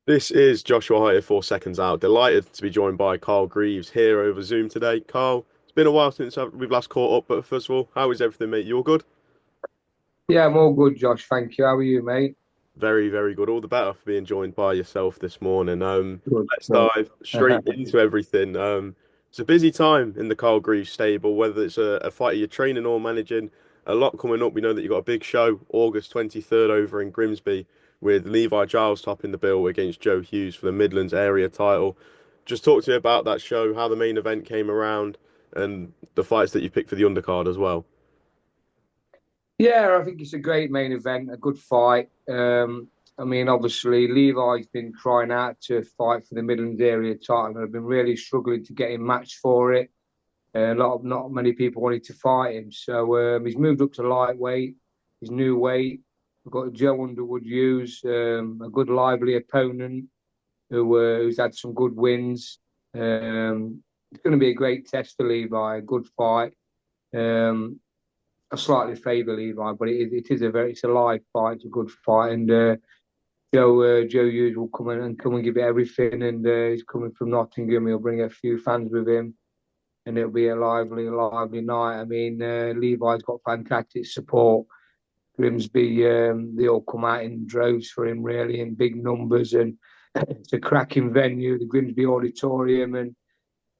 This is Joshua Hart here, 4 seconds out. Delighted to be joined by Carl Greaves here over Zoom today. Carl, it's been a while since we've last caught up, but first of all, how is everything, mate? You all good? Yeah, I'm all good, Josh. Thank you. How are you, mate? Very, very good. All the better for being joined by yourself this morning. Good. Let's Good. dive straight into everything. It's a busy time in the Carl Greaves stable, whether it's a fighter you're training or managing. A lot coming up. We know that you've got a big show, August 23rd over in Grimsby, with Levi Giles topping the bill against Joe Hughes for the Midlands area title. Just talk to me about that show, how the main event came around, and the fights that you picked for the undercard as well. Yeah, I think it's a great main event, a good fight. I mean, obviously, Levi's been crying out to fight for the Midlands area title, and I've been really struggling to get him matched for it. Not many people wanted to fight him, so he's moved up to lightweight, his new weight. We've got Joe Underwood Hughes, a good lively opponent who's had some good wins. It's going to be a great test for Levi, a good fight. Um, I slightly favour Levi, but it's a live fight, it's a good fight, and Joe Hughes will come and give it everything, and he's coming from Nottingham. He'll bring a few fans with him, and it'll be a lively night. I mean, Levi's got fantastic support. Grimsby, they all come out in droves for him, really, in big numbers, and it's a cracking venue, the Grimsby Auditorium, and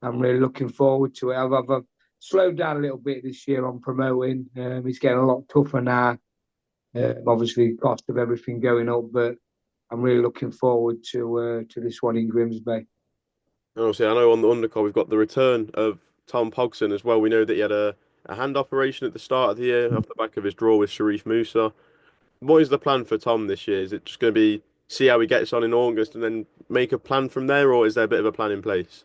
I'm really looking forward to it. I've slowed down a little bit this year on promoting. It's getting a lot tougher now. Obviously, cost of everything going up, but I'm really looking forward to this one in Grimsby. And obviously, I know on the undercard we've got the return of Tom Pogson as well. We know that he had a hand operation at the start of the year off the back of his draw with Sharif Musa. What is the plan for Tom this year? Is it just going to be see how he gets on in August and then make a plan from there, or is there a bit of a plan in place?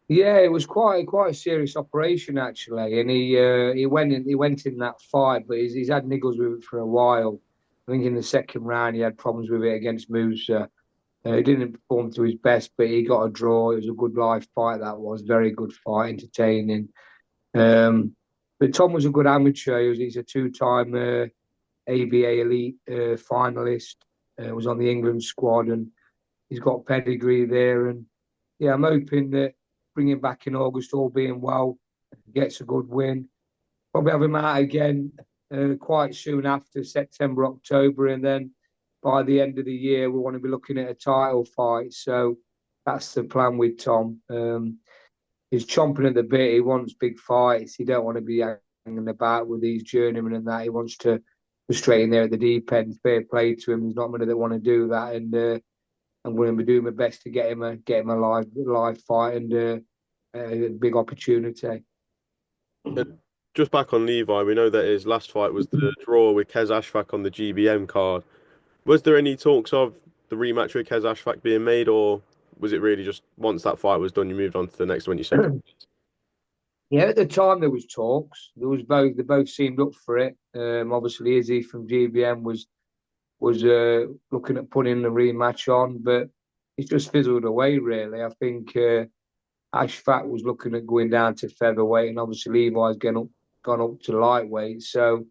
Yeah, it was quite a serious operation actually, and he went in that fight, but he's had niggles with it for a while. I think in the second round he had problems with it against Musa. He didn't perform to his best, but he got a draw. It was a good live fight. That was very good fight, entertaining. Um, but Tom was a good amateur. He's a two-time ABA elite finalist. Was on the England squad, and he's got pedigree there. And yeah, I'm hoping that bringing him back in August, all being well, gets a good win. Probably have him out again quite soon after September, October, and then by the end of the year, we want to be looking at a title fight. So that's the plan with Tom. He's chomping at the bit. He wants big fights. He don't want to be hanging about with these journeymen and that. He wants to be straight in there at the deep end. Fair play to him. There's not many that want to do that, and I'm going to be doing my best to get him a live fight and a big opportunity. And just back on Levi, we know that his last fight was the draw with Kez Ashfaq on the GBM card. Was there any talks of the rematch with Kez Ashfaq being made, or was it really just once that fight was done, you moved on to the next one, you said? Yeah, at the time there was talks. There was both. They both seemed up for it. Obviously, Izzy from GBM was looking at putting the rematch on, but it's just fizzled away. Really, I think Ashfaq was looking at going down to featherweight, and obviously Levi's gone up to lightweight. So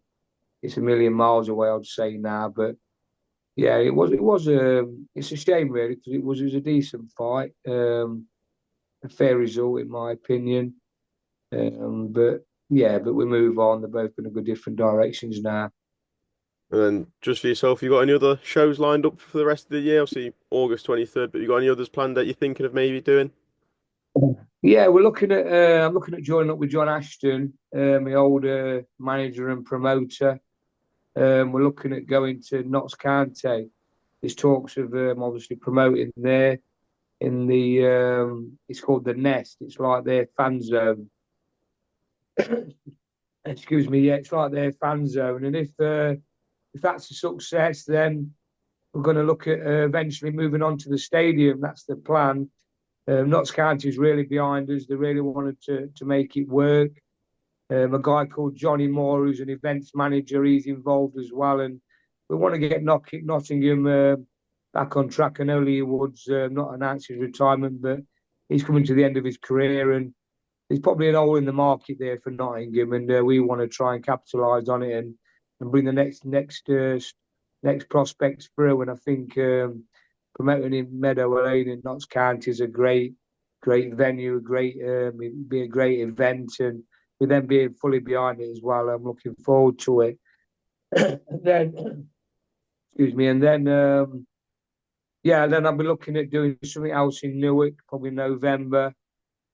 it's a million miles away, I'd say now. But yeah, it's a shame really because it was a decent fight, a fair result in my opinion. But yeah, but we move on. They're both going to go different directions now. And then just for yourself, you got any other shows lined up for the rest of the year? Obviously August 23rd, but you got any others planned that you're thinking of maybe doing? Yeah, we're looking at. I'm looking at joining up with John Ashton, my old manager and promoter. We're looking at going to Notts County. There's talks of obviously promoting there in the. It's called the Nest. It's like their fan zone. Excuse me. Yeah, it's like their fan zone. And if that's a success, then we're going to look at eventually moving on to the stadium. That's the plan. Notts County is really behind us. They really wanted to make it work. A guy called Johnny Moore, who's an events manager, he's involved as well. And we want to get Nottingham back on track. I know Lee Wood's not announced his retirement, but he's coming to the end of his career. And there's probably an hole in the market there for Nottingham. And we want to try and capitalise on it and bring the next prospects through. And I think promoting in Meadow Lane in Notts County is a great venue, a great it'd be a great event, and with them being fully behind it as well, I'm looking forward to it. And then, excuse me, and then yeah, then I'll be looking at doing something else in Newark, probably November,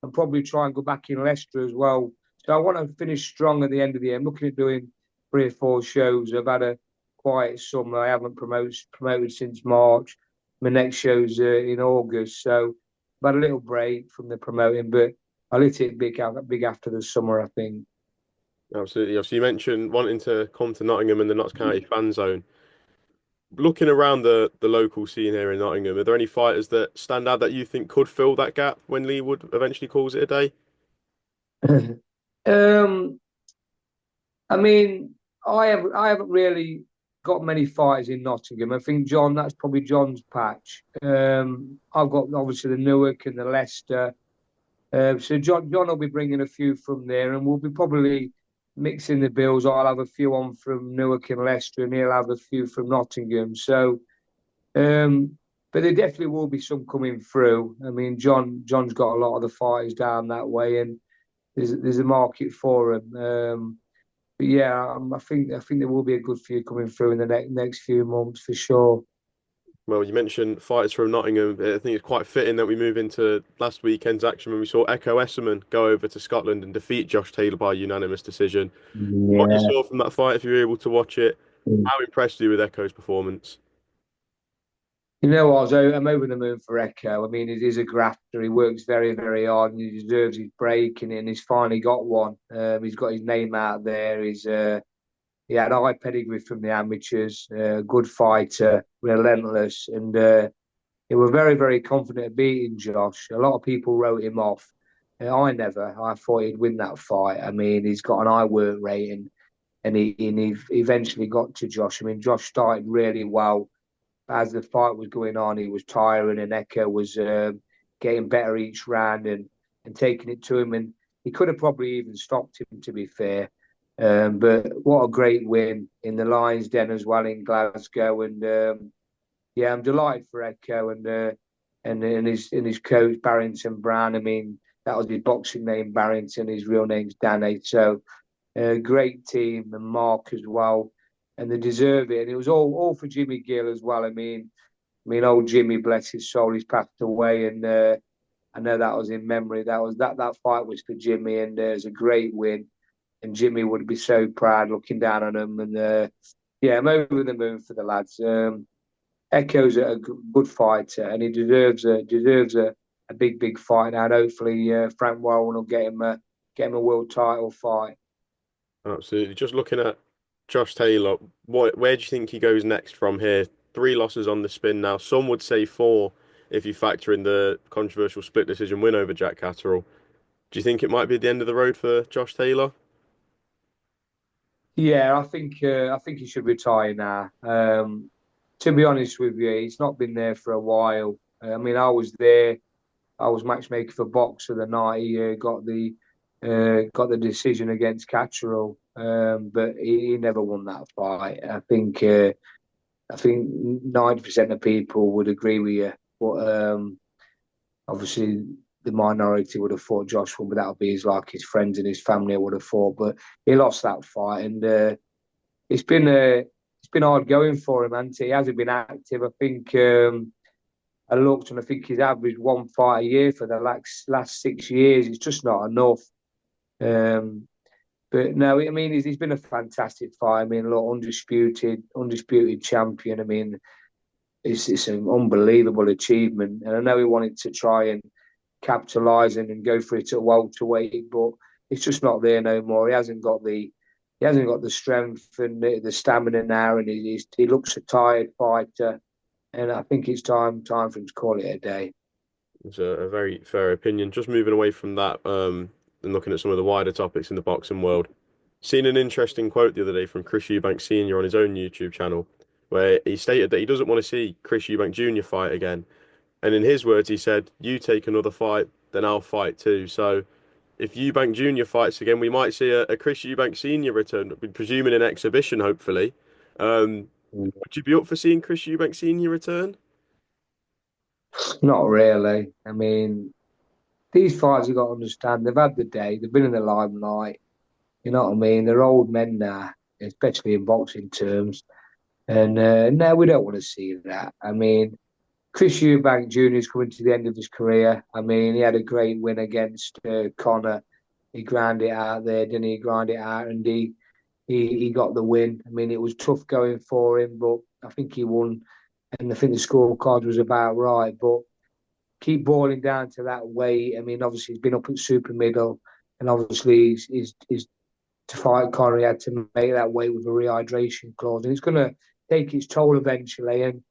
and probably try and go back in Leicester as well. So I want to finish strong at the end of the year. I'm looking at doing 3 or 4 shows. I've had a quiet summer. I haven't promoted since March. My next show's in August, so I've had a little break from the promoting, but I'll hit it big after the summer, I think. Absolutely. So you mentioned wanting to come to Nottingham and the Notts County fan zone. Looking around the local scene here in Nottingham, are there any fighters that stand out that you think could fill that gap when Lee Wood eventually calls it a day? um, I mean, I haven't really got many fighters in Nottingham. I think that's probably John's patch. I've got obviously the Newark and the Leicester. So John will be bringing a few from there, and we'll be probably mixing the bills. I'll have a few on from Newark and Leicester, and he'll have a few from Nottingham. So, but there definitely will be some coming through. I mean, John's got a lot of the fighters down that way, and there's a market for them. But yeah, I think there will be a good few coming through in the next few months for sure. Well, you mentioned fighters from Nottingham. I think it's quite fitting that we move into last weekend's action when we saw Ekow Essuman go over to Scotland and defeat Josh Taylor by unanimous decision. What you Yeah. saw from that fight, if you were able to watch it, how impressed were you with Ekow's performance? You know what? I'm over the moon for Ekow. I mean, he is a grafter. He works very, very hard, and he deserves his break. And he's finally got one. He's got his name out there. He had high pedigree from the amateurs. Good fighter, relentless, and he was very, very confident of beating Josh. A lot of people wrote him off. I never. I thought he'd win that fight. I mean, he's got an high work rating, and he eventually got to Josh. I mean, Josh started really well as the fight was going on, he was tiring, and Ekow was getting better each round and taking it to him. And he could have probably even stopped him, to be fair. But what a great win in the Lions Den as well in Glasgow. And yeah, I'm delighted for Ekow and his coach Barrington Brown. I mean, that was his boxing name, Barrington. His real name's Danny. So great team, and Mark as well, and they deserve it. And it was all for Jimmy Gill as well. I mean, old Jimmy, bless his soul, he's passed away, and I know that was in memory. That fight was for Jimmy, and it was a great win. And Jimmy would be so proud looking down on him. And yeah, I'm over the moon for the lads. Ekow's a good fighter, and he deserves a big fight now. And hopefully, Frank Warren will get him a world title fight. Absolutely. Just looking at Josh Taylor, where do you think he goes next from here? 3 losses on the spin now. Some would say 4 if you factor in the controversial split decision win over Jack Catterall. Do you think it might be the end of the road for Josh Taylor? Yeah, I think he should retire now. To be honest with you, he's not been there for a while. I mean, I was there. I was matchmaker for Boxer the night he got the decision against Catterall, but he never won that fight. I think 90% of people would agree with you, but obviously the minority would have thought Josh won, but that would be his friends and his family would have thought. But he lost that fight, and it's been it's been hard going for him, and he hasn't been active. I think I looked, and I think he's averaged 1 fight a year for the last 6 years. It's just not enough. Um, but no, I mean he's been a fantastic fight. I mean, look, undisputed champion. I mean, it's an unbelievable achievement, and I know he wanted to try and capitalise and go for it at welterweight, but it's just not there no more. He hasn't got the strength and the stamina now, and he looks a tired fighter. And I think it's time for him to call it a day. It's a very fair opinion. Just moving away from that, and looking at some of the wider topics in the boxing world. Seen an interesting quote the other day from Chris Eubank Sr. on his own YouTube channel, where he stated that he doesn't want to see Chris Eubank Jr. fight again. And in his words, he said, "You take another fight, then I'll fight too." So if Eubank Jr. fights again, we might see a Chris Eubank Sr. return, presuming an exhibition, hopefully. Would you be up for seeing Chris Eubank Sr. return? Not really. I mean, these fighters have got to understand they've had the day, they've been in the limelight. You know what I mean? They're old men now, especially in boxing terms. And no, we don't want to see that. I mean, Chris Eubank Jr. is coming to the end of his career. I mean, he had a great win against Conor. He ground it out there, didn't he? Grind it out, and he got the win. I mean, it was tough going for him, but I think he won, and I think the scorecard was about right. But keep boiling down to that weight. I mean, obviously he's been up at super middle, and obviously he's to fight Conor, he had to make that weight with a rehydration clause, and it's going to take its toll eventually. And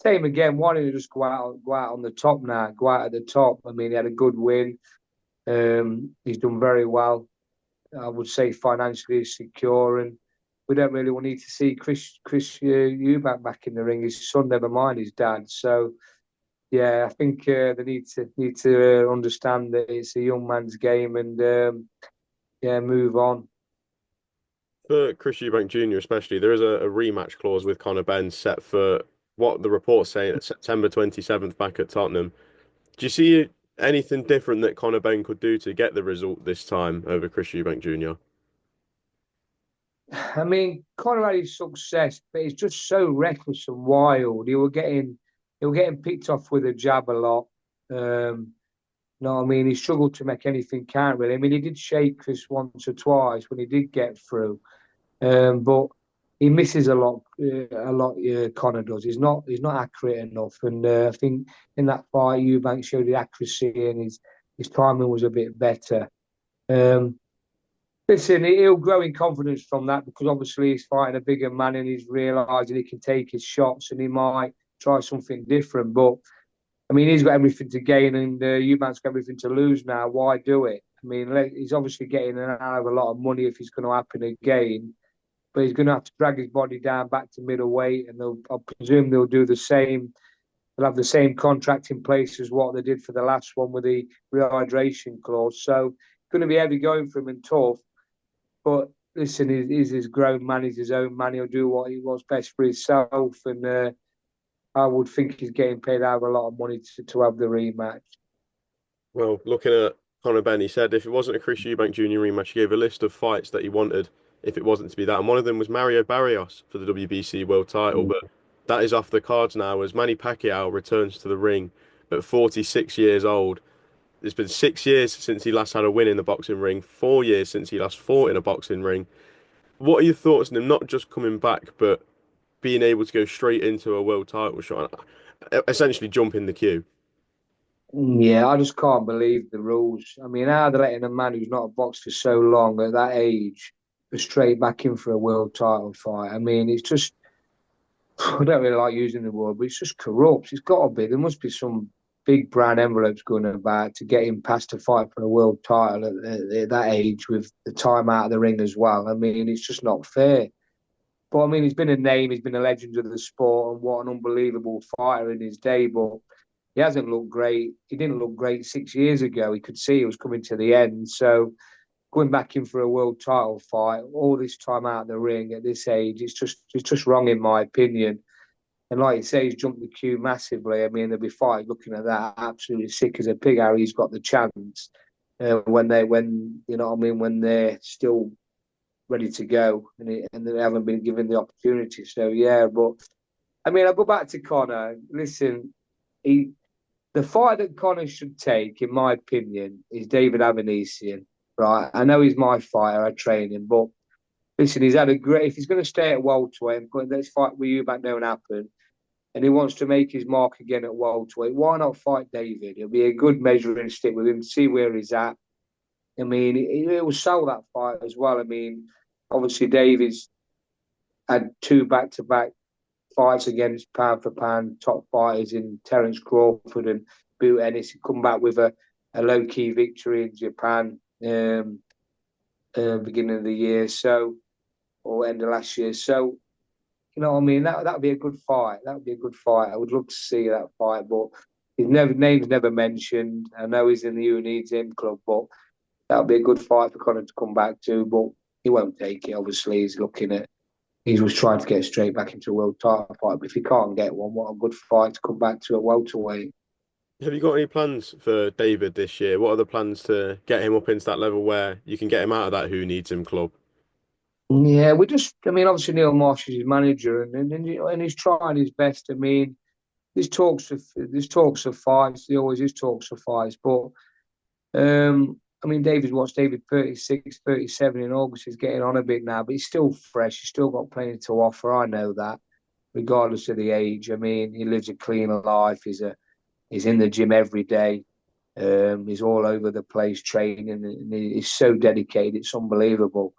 same again, why don't you just go out on the top now, go out at the top? I mean, he had a good win. He's done very well. I would say financially secure, and we don't really need to see Chris Eubank back in the ring. His son, never mind his dad. So yeah, I think they need to understand that it's a young man's game, and yeah, move on. For Chris Eubank Jr. especially, there is a rematch clause with Conor Benn set for what the report's saying at September 27th back at Tottenham. Do you see anything different that Conor Benn could do to get the result this time over Chris Eubank Jr.? I mean, Conor had his success, but it's just so reckless and wild. He were getting picked off with a jab a lot. You know what I mean? He struggled to make anything count really. I mean, he did shake Chris once or twice when he did get through, but he misses a lot. A lot. Conor does. He's not accurate enough, and I think in that fight, Eubank showed the accuracy and his timing was a bit better. Um, Listen, he'll grow in confidence from that because obviously he's fighting a bigger man and he's realising he can take his shots and he might try something different. But I mean, he's got everything to gain and Eubank's got everything to lose now. Why do it? I mean, he's obviously getting an out of a lot of money if he's going to happen again, but he's going to have to drag his body down back to middleweight, and I presume they'll do the same. They'll have the same contract in place as what they did for the last one with the rehydration clause. So it's going to be heavy going for him and tough. But listen, he's his grown man, he's his own man. He'll do what he wants best for himself. And I would think he's getting paid out a lot of money to have the rematch. Well, looking at Conor Benn, he said if it wasn't a Chris Eubank Jr. rematch, he gave a list of fights that he wanted if it wasn't to be that. And one of them was Mario Barrios for the WBC World title. But that is off the cards now as Manny Pacquiao returns to the ring at 46 years old. It's been 6 years since he last had a win in the boxing ring, 4 years since he last fought in a boxing ring. What are your thoughts on him not just coming back, but being able to go straight into a world title shot, essentially jump in the queue? Yeah, I just can't believe the rules. I mean, how they're letting a man who's not boxed for so long at that age go straight back in for a world title fight. I mean, it's just, I don't really like using the word, but it's just corrupt. It's got to be. There must be some big brown envelopes going about to get him past a fight for a world title at that age with the time out of the ring as well. I mean, it's just not fair. But I mean, he's been a name, he's been a legend of the sport, and what an unbelievable fighter in his day. But he hasn't looked great. He didn't look great 6 years ago. He could see he was coming to the end. So going back in for a world title fight, all this time out of the ring at this age, it's just wrong in my opinion. And like you say, he's jumped the queue massively. I mean, there'll be fighters looking at that absolutely sick as a pig. How he's got the chance when you know what I mean, when they're still ready to go and they haven't been given the opportunity. So yeah, but I mean, I'll go back to Conor. Listen, he the fight that Conor should take, in my opinion, is David Avanesian. Right, I know he's my fighter. I train him, but listen, he's had a great. If he's going to stay at welterweight, let's fight with you back don't happen, and he wants to make his mark again at welterweight, why not fight David? It'll be a good measuring stick with him, see where he's at. I mean, it will sell that fight as well. I mean, obviously David's had two back-to-back fights against pound for pound top fighters in Terence Crawford and Boot Ennis. He come back with a low-key victory in Japan beginning of the year, so or end of last year. So you know what I mean? That'd be a good fight. That would be a good fight. I would love to see that fight, but his name's never mentioned. I know he's in the U Needs Him club, but that would be a good fight for Conor to come back to. But he won't take it. Obviously, he was trying to get straight back into a world title fight. But if he can't get one, what a good fight to come back to at welterweight. Have you got any plans for David this year? What are the plans to get him up into that level where you can get him out of that who needs him club? Yeah, we just, I mean, obviously Neil Marsh is his manager, and he's trying his best. I mean, there's talks of fights. There always is talks of fights, but I mean, David 36, 37 in August. He's getting on a bit now, but he's still fresh. He's still got plenty to offer. I know that, regardless of the age. I mean, he lives a clean life. He's in the gym every day. He's all over the place training, and he's so dedicated. It's unbelievable.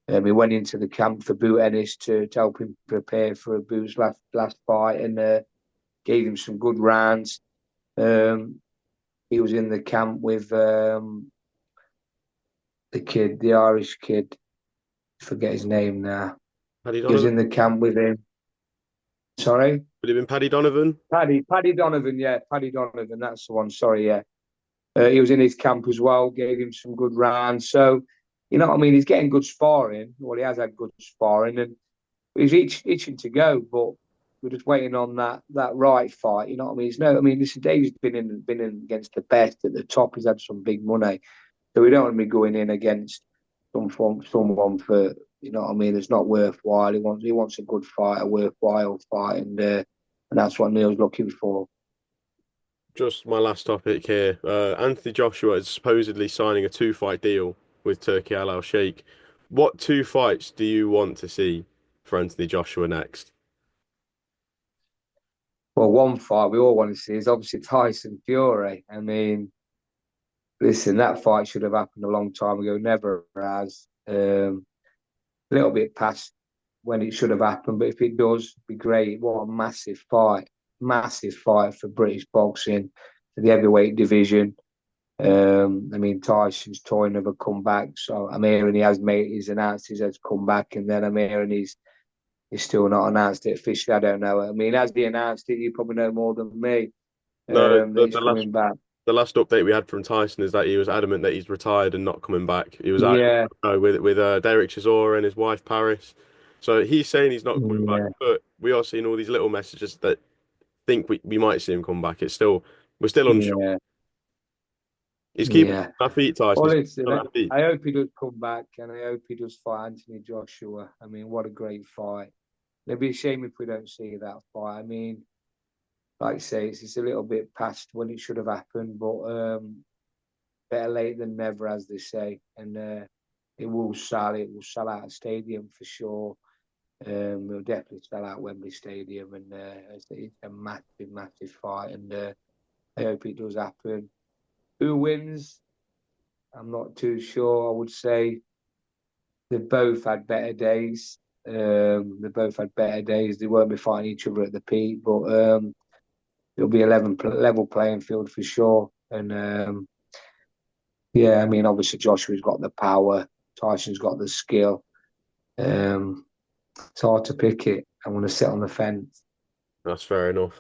He went into the camp for Boot Ennis to help him prepare for Boot's last fight, and gave him some good rounds. Um, he was in the camp with the Irish kid. I forget his name now. Paddy He was Donovan? in the camp with him. Sorry, Would it have been Paddy Donovan? Paddy Donovan. Yeah, Paddy Donovan. That's the one. Sorry, yeah. He was in his camp as well. Gave him some good rounds. So, you know what I mean. He's getting good sparring. Well, he has had good sparring, and he's itching to go. But we're just waiting on that right fight. You know what I mean? I mean, listen, Dave's been in against the best at the top. He's had some big money. So we don't want to be going in against someone for, you know what I mean, it's not worthwhile. He wants a good fight, a worthwhile fight, and that's what Neil's looking for. Just my last topic here. Anthony Joshua is supposedly signing a two-fight deal with Turki Al Sheikh. What two fights do you want to see for Anthony Joshua next? Well, one fight we all want to see is obviously Tyson Fury. I mean, listen, that fight should have happened a long time ago. Never has. A little bit past when it should have happened, but if it does, it'd be great. What a massive fight for British boxing, for the heavyweight division. I mean, Tyson's toying of a comeback, so I'm hearing he's announced he's has come back, and then I'm hearing he's still not announced it officially. I don't know. I mean, has he announced it? You probably know more than me. No, That he's coming back. the last update we had from Tyson is that he was adamant that he's retired and not coming back. He was out Yeah, with Derek Chisora and his wife Paris. So he's saying he's not coming back, yeah, but we are seeing all these little messages that think we might see him come back. We're still unsure. yeah, He's keeping yeah. on our feet, Tyson. Well, He's listen, keeping on our feet. I hope he does come back, and I hope he does fight Anthony Joshua. I mean, what a great fight. It'd be a shame if we don't see that fight. I mean, like I say, it's a little bit past when it should have happened, but better late than never, as they say. And it will sell out a stadium for sure. It'll definitely sell out Wembley Stadium, and it's a massive fight. And I hope it does happen. Who wins? I'm not too sure. I would say they've both had better days. They both had better days. They won't be fighting each other at the peak, but it'll be a level playing field for sure. And yeah, I mean, obviously Joshua's got the power, Tyson's got the skill. Um, it's hard to pick it. I want to sit on the fence. That's fair enough.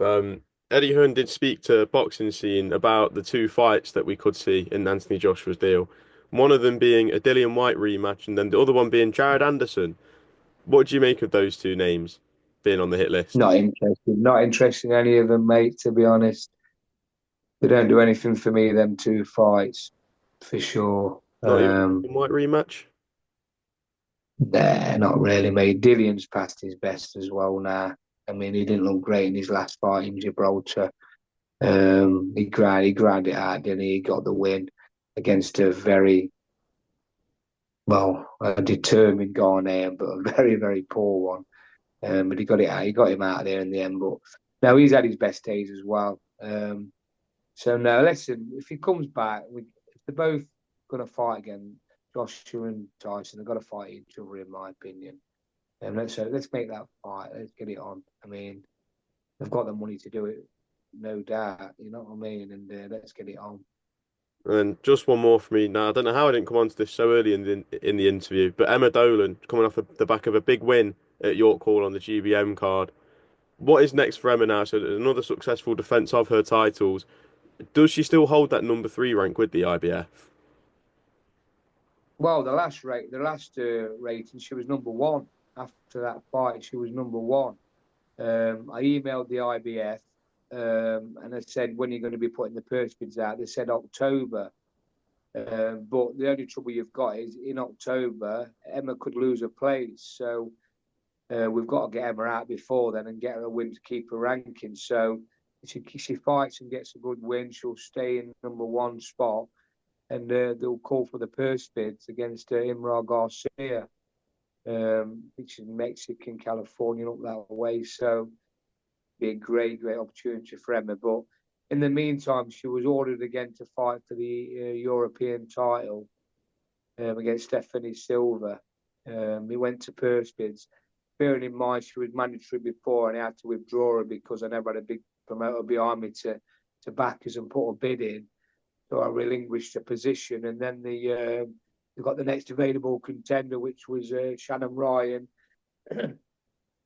Eddie Hearn did speak to boxing scene about the two fights that we could see in Anthony Joshua's deal. One of them being a Dillian White rematch, and then the other one being Jared Anderson. What do you make of those two names being on the hit list? Not interested in any of them, mate. To be honest, they don't do anything for me. Them two fights, for sure. Not even a White rematch. Nah, not really, mate. Dillian's past his best as well now. I mean, he didn't look great in his last fight in Gibraltar. He ground it out, didn't he? He got the win against a very, well, a determined Ghanaian, but a very poor one. But he got it out. He got him out of there in the end. But now he's had his best days as well. So no, listen. If he comes back, if they're both going to fight again, Joshua and Tyson, they've got to fight each other, in my opinion. Let's make that fight. Let's get it on. I mean, they've got the money to do it, no doubt. You know what I mean? And let's get it on. And just one more for me. Now, I don't know how I didn't come onto this so early in the interview, but Emma Dolan coming off the back of a big win at York Hall on the GBM card. What is next for Emma now? So another successful defence of her titles. Does she still hold that number three rank with the IBF? Well, the last rating, she was number one. After that fight, she was number one. I emailed the IBF. And I said, when are you going to be putting the purse bids out? They said October. But the only trouble you've got is in October, Emma could lose her place. So we've got to get Emma out before then and get her a win to keep her ranking. So if she fights and gets a good win, she'll stay in #1 spot, and they'll call for the purse bids against Imra Garcia, which is Mexican, California, up that way. So be a great opportunity for Emma. But in the meantime, she was ordered again to fight for the European title against Stephanie Silva. He went to purse bids. Bearing in mind she was mandatory before, and I had to withdraw her because I never had a big promoter behind me to back us and put a bid in. So I relinquished the position, and then they got the next available contender, which was Shannon Ryan.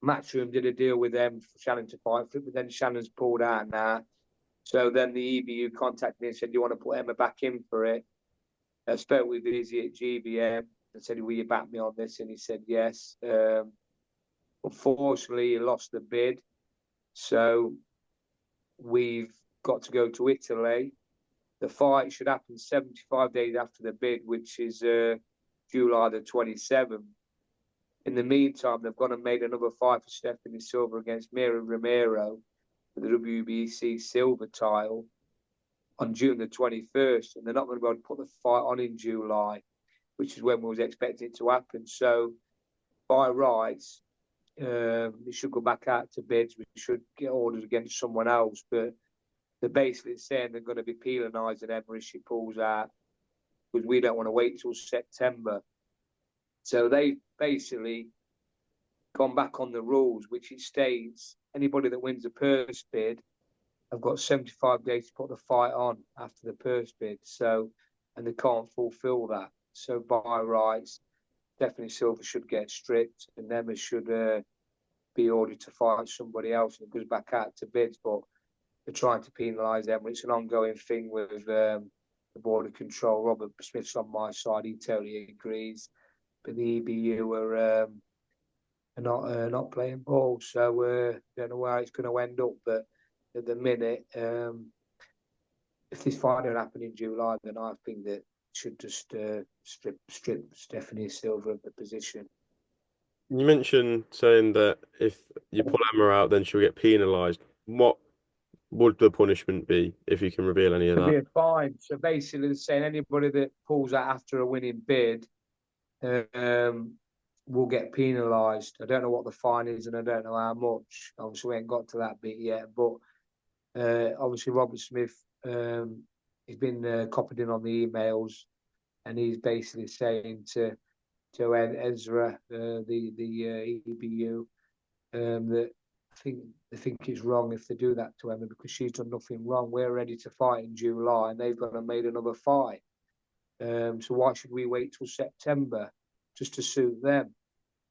Matchroom did a deal with them for Shannon to fight for it, but then Shannon's pulled out now. So then the EBU contacted me and said, "Do you want to put Emma back in for it?" I spoke with Izzy at GBM and said, "Will you back me on this?" And he said, "Yes." Unfortunately, he lost the bid. So we've got to go to Italy. The fight should happen 75 days after the bid, which is July the 27th. In the meantime, they've gone and made another fight for Stephanie Silva against Mira Romero for the WBC Silver title on June the 21st. And they're not going to be able to put the fight on in July, which is when we was expecting it to happen. So by rights, we should go back out to bids. We should get orders against someone else. But they're basically saying they're going to be penalising Emma if she pulls out, because we don't want to wait till September. So they basically gone back on the rules, which it states anybody that wins the purse bid have got 75 days to put the fight on after the purse bid. So, and they can't fulfil that. So by rights, definitely Silva should get stripped, and Emma should be ordered to fight somebody else, and it goes back out to bids. But they're trying to penalise Emma. It's an ongoing thing with the border control. Robert Smith's on my side; he totally agrees. But the EBU are not playing ball, so don't know where it's going to end up. But at the minute, if this fight don't happen in July, then I think that should just strip Stephanie Silva of the position. You mentioned saying that if you pull Emma out, then she'll get penalised. What would the punishment be, if you can reveal any of It'll that? be a fine. So basically, they're saying anybody that pulls out after a winning bid will get penalised. I don't know what the fine is, and I don't know how much. Obviously, we ain't got to that bit yet. But obviously, Robert Smith, he's been copied in on the emails, and he's basically saying to Ezra, the EBU, that they think it's wrong if they do that to Emma, because she's done nothing wrong. We're ready to fight in July, and they've gone and made another fight. So why should we wait till September just to suit them?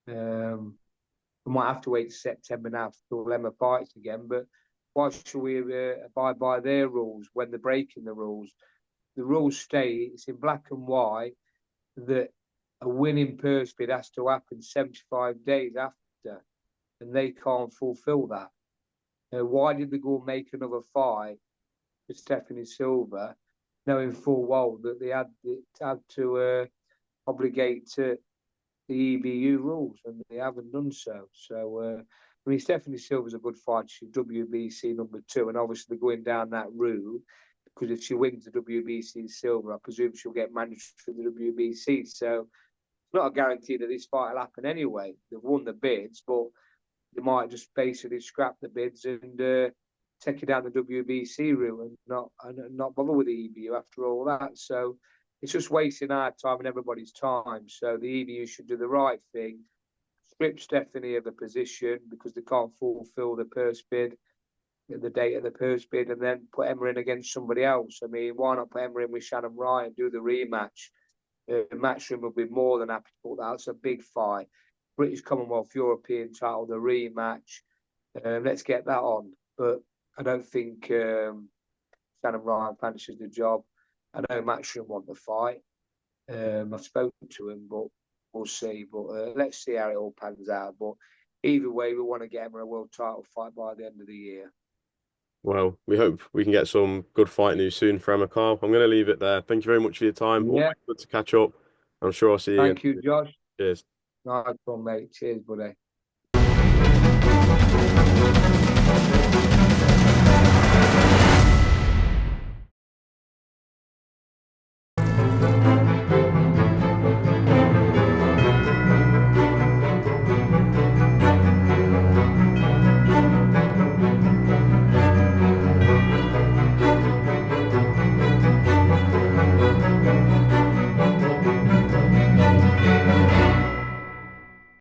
We might have to wait till September now till Emma fights again, but why should we abide by their rules when they're breaking the rules? The rules state, it's in black and white, that a winning purse bid has to happen 75 days after, and they can't fulfill that. Why did they go and make another fight for Stephanie Silva, knowing full well that they had to obligate to the EBU rules, and they haven't done so. So, I mean, Stephanie Silva's a good fighter. She's WBC #2, and obviously going down that route, because if she wins the WBC silver, I presume she'll get managed for the WBC. So it's not a guarantee that this fight will happen anyway. They've won the bids, but they might just basically scrap the bids and take it down the WBC route and not bother with the EBU after all that. So it's just wasting our time and everybody's time. So the EBU should do the right thing, strip Stephanie of the position because they can't fulfil the purse bid, the date of the purse bid, and then put Emma in against somebody else. I mean, why not put Emma in with Shannon Ryan, do the rematch? Matchroom will be more than happy to put that. It's a big fight. British Commonwealth European title, the rematch. Let's get that on. But I don't think Shannon Ryan finishes the job. I know Matchroom want the fight. I've spoken to him, but we'll see. But let's see how it all pans out. But either way, we want to get Emma a world title fight by the end of the year. Well, we hope we can get some good fight news soon for Ekow. I'm going to leave it there. Thank you very much for your time. Always Yeah. good to catch up. I'm sure I'll see you Thank again. you, Josh. Cheers. Nice one, mate. Cheers, buddy.